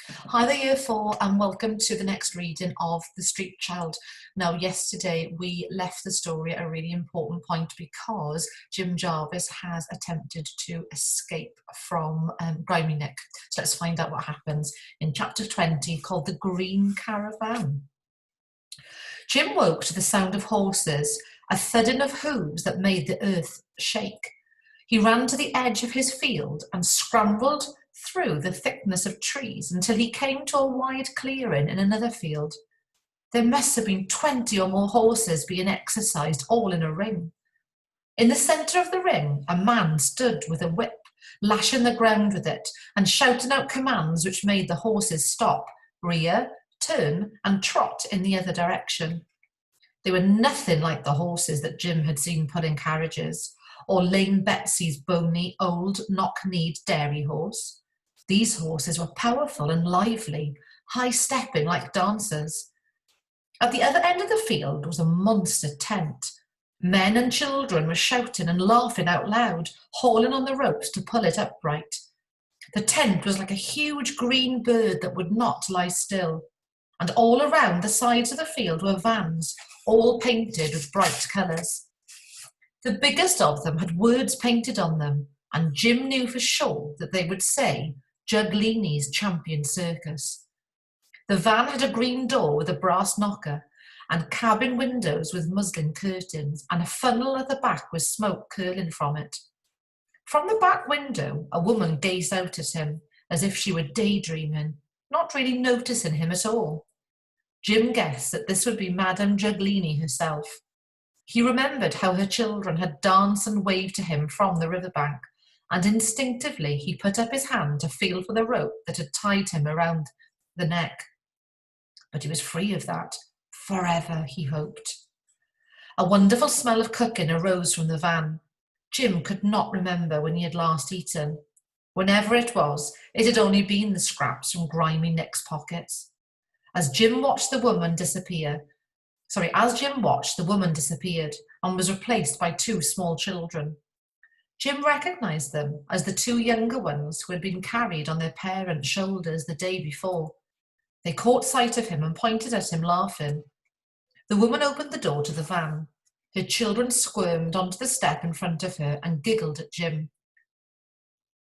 Hi there, Year 4, and welcome to the next reading of The Street Child. Now, yesterday we left the story at a really important point because Jim Jarvis has attempted to escape from Grimy Nick. So let's find out what happens in chapter 20, called The Green Caravan. Jim woke to the sound of horses, a thudding of hooves that made the earth shake. He ran to the edge of his field and scrambled through the thickness of trees until he came to a wide clearing in another field. There must have been 20 or more horses being exercised all in a ring. In the centre of the ring, a man stood with a whip, lashing the ground with it and shouting out commands which made the horses stop, rear, turn, and trot in the other direction. They were nothing like the horses that Jim had seen pulling carriages, or Lame Betsy's bony, old, knock-kneed dairy horse. These horses were powerful and lively, high-stepping like dancers. At the other end of the field was a monster tent. Men and children were shouting and laughing out loud, hauling on the ropes to pull it upright. The tent was like a huge green bird that would not lie still, and all around the sides of the field were vans, all painted with bright colours. The biggest of them had words painted on them, and Jim knew for sure that they would say Juglini's Champion Circus. The van had a green door with a brass knocker, and cabin windows with muslin curtains, and a funnel at the back with smoke curling from it. From the back window, a woman gazed out at him as if she were daydreaming, not really noticing him at all. Jim guessed that this would be Madame Juglini herself. He remembered how her children had danced and waved to him from the riverbank, and instinctively he put up his hand to feel for the rope that had tied him around the neck. But he was free of that, forever, he hoped. A wonderful smell of cooking arose from the van. Jim could not remember when he had last eaten. Whenever it was, it had only been the scraps from Grimy Nick's pockets. As Jim watched, the woman disappeared and was replaced by two small children. Jim recognised them as the two younger ones who had been carried on their parents' shoulders the day before. They caught sight of him and pointed at him, laughing. The woman opened the door to the van. Her children squirmed onto the step in front of her and giggled at Jim.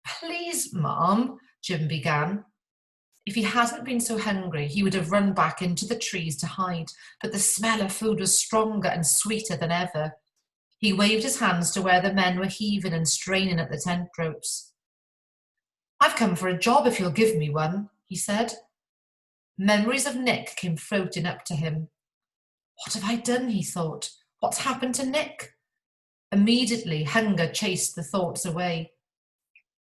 "Please, Mum," Jim began. If he hadn't been so hungry, he would have run back into the trees to hide, but the smell of food was stronger and sweeter than ever. He waved his hands to where the men were heaving and straining at the tent ropes. "I've come for a job if you'll give me one," he said. Memories of Nick came floating up to him. What have I done, he thought. What's happened to Nick? Immediately, hunger chased the thoughts away.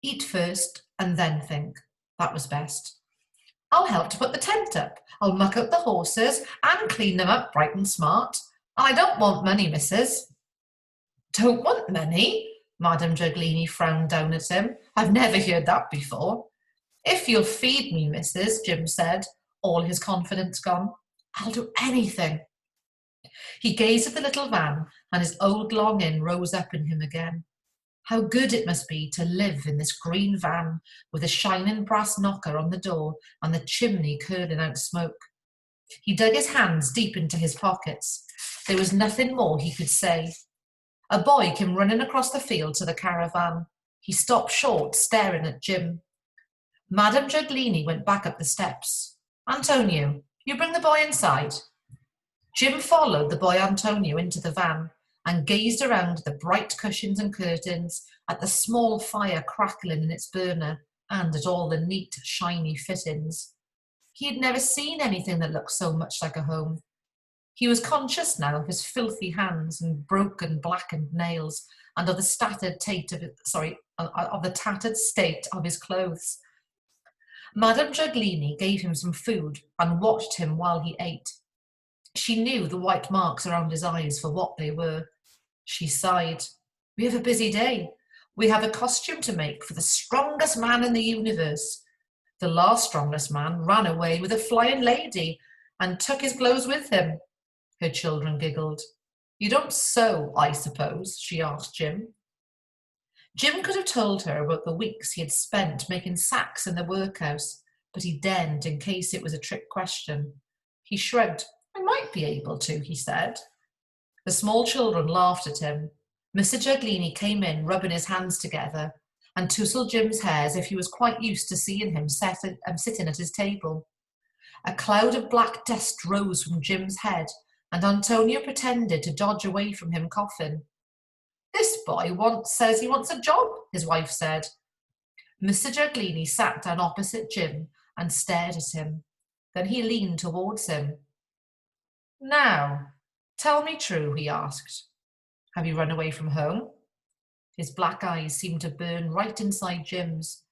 Eat first and then think. That was best. "I'll help to put the tent up. I'll muck out the horses and clean them up bright and smart. And I don't want money, missus." "Don't want money?" Madame Juglini frowned down at him. "I've never heard that before." "If you'll feed me, missus," Jim said, all his confidence gone, "I'll do anything." He gazed at the little van, and his old longing rose up in him again. How good it must be to live in this green van with a shining brass knocker on the door and the chimney curling out smoke. He dug his hands deep into his pockets. There was nothing more he could say. A boy came running across the field to the caravan. He stopped short, staring at Jim. Madame Juglini went back up the steps. "Antonio, you bring the boy inside." Jim followed the boy Antonio into the van and gazed around the bright cushions and curtains, at the small fire crackling in its burner, and at all the neat, shiny fittings. He had never seen anything that looked so much like a home. He was conscious now of his filthy hands and broken, blackened nails, and of the tattered state of his clothes. Madame Juglini gave him some food and watched him while he ate. She knew the white marks around his eyes for what they were. She sighed. "We have a busy day. We have a costume to make for the strongest man in the universe. The last strongest man ran away with a flying lady and took his clothes with him." Her children giggled. "You don't sew, I suppose?" she asked Jim. Jim could have told her about the weeks he had spent making sacks in the workhouse, but he didn't in case it was a trick question. He shrugged. I might be able to, he said. The small children laughed at him. Mr. Giuglini came in, rubbing his hands together, and tousled Jim's hair as if he was quite used to seeing him sitting at his table. A cloud of black dust rose from Jim's head, and Antonio pretended to dodge away from him, coughing. This boy says he wants a job, his wife said. Mr. Giuglini sat down opposite Jim and stared at him. Then he leaned towards him. Now, tell me true, he asked. Have you run away from home? His black eyes seemed to burn right inside Jim's.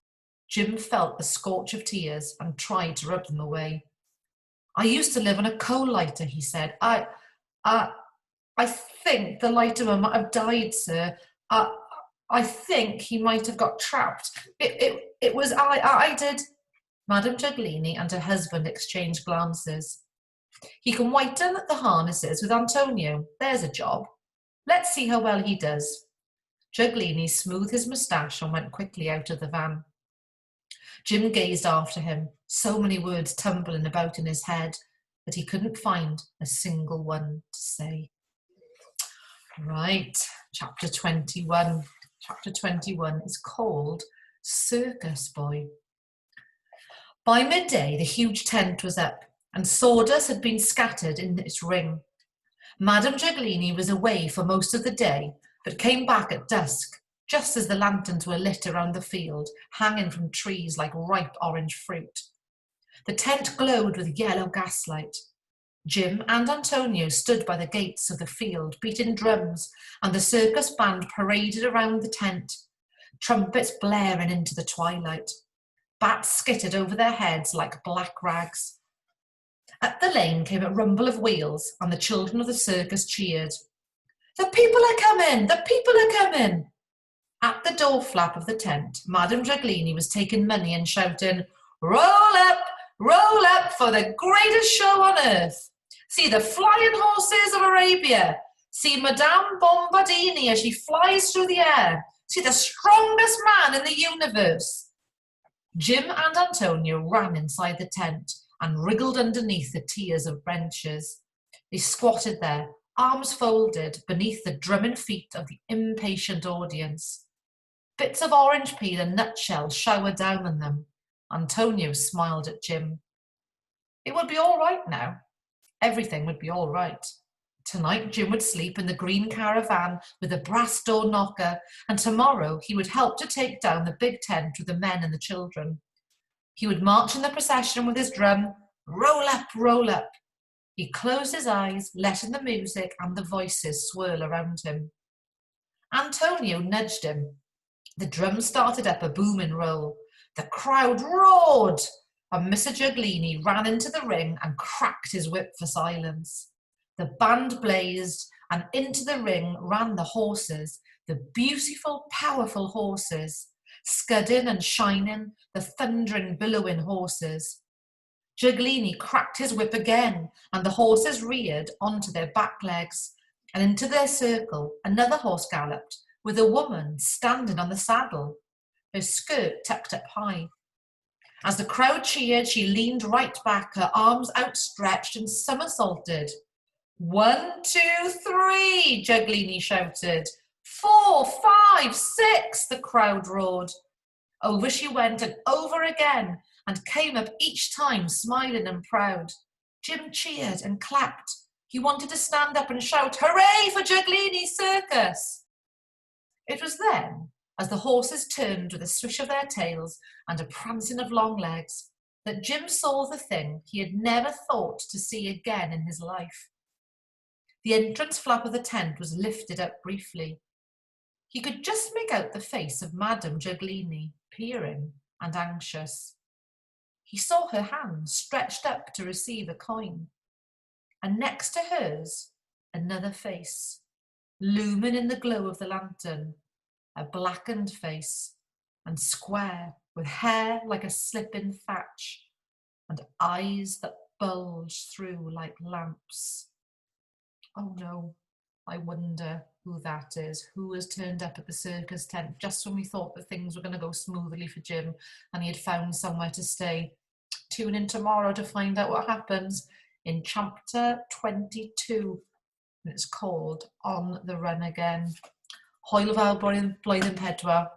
Jim felt the scorch of tears and tried to rub them away. I used to live on a coal lighter, he said. I think the lighterman might have died, sir. I think he might have got trapped. It was I did. Madame Giuglini and her husband exchanged glances. He can whiten the harnesses with Antonio. There's a job. Let's see how well he does. Giuglini smoothed his moustache and went quickly out of the van. Jim gazed after him, so many words tumbling about in his head that he couldn't find a single one to say. Right, chapter 21. Chapter 21 is called Circus Boy. By midday, the huge tent was up, and sawdust had been scattered in its ring. Madame Giuglini was away for most of the day, but came back at dusk, just as the lanterns were lit around the field, hanging from trees like ripe orange fruit. The tent glowed with yellow gaslight. Jim and Antonio stood by the gates of the field, beating drums, and the circus band paraded around the tent, trumpets blaring into the twilight. Bats skittered over their heads like black rags. Up the lane came a rumble of wheels, and the children of the circus cheered. The people are coming! The people are coming! At the door flap of the tent, Madame Giuglini was taking money and shouting, roll up for the greatest show on earth. See the flying horses of Arabia. See Madame Bombardini as she flies through the air. See the strongest man in the universe. Jim and Antonio ran inside the tent and wriggled underneath the tiers of benches. They squatted there, arms folded, beneath the drumming feet of the impatient audience. Bits of orange peel and nutshells showered down on them. Antonio smiled at Jim. It would be all right now. Everything would be all right. Tonight Jim would sleep in the green caravan with the brass door knocker, and tomorrow he would help to take down the big tent with the men and the children. He would march in the procession with his drum, roll up, roll up. He closed his eyes, letting the music and the voices swirl around him. Antonio nudged him. The drum started up a booming roll. The crowd roared, and Mr. Giuglini ran into the ring and cracked his whip for silence. The band blazed, and into the ring ran the horses, the beautiful, powerful horses, scudding and shining, the thundering, billowing horses. Giuglini cracked his whip again, and the horses reared onto their back legs, and into their circle another horse galloped, with a woman standing on the saddle, her skirt tucked up high. As the crowd cheered, she leaned right back, her arms outstretched, and somersaulted. 1, 2, 3, Giuglini shouted. 4, 5, 6, the crowd roared. Over she went and over again, and came up each time smiling and proud. Jim cheered and clapped. He wanted to stand up and shout, "Hooray for Giuglini's circus!" It was then, as the horses turned with a swish of their tails and a prancing of long legs, that Jim saw the thing he had never thought to see again in his life. The entrance flap of the tent was lifted up briefly. He could just make out the face of Madame Giuglini, peering and anxious. He saw her hand stretched up to receive a coin, and next to hers, another face, looming in the glow of the lantern, a blackened face, and square, with hair like a slipping thatch, and eyes that bulged through like lamps. Oh no, I wonder who that is, who has turned up at the circus tent just when we thought that things were going to go smoothly for Jim and he had found somewhere to stay. tune in tomorrow to find out what happens in chapter 22. And it's called On the Run Again. Hwyl fawr blwyddyn pedwar.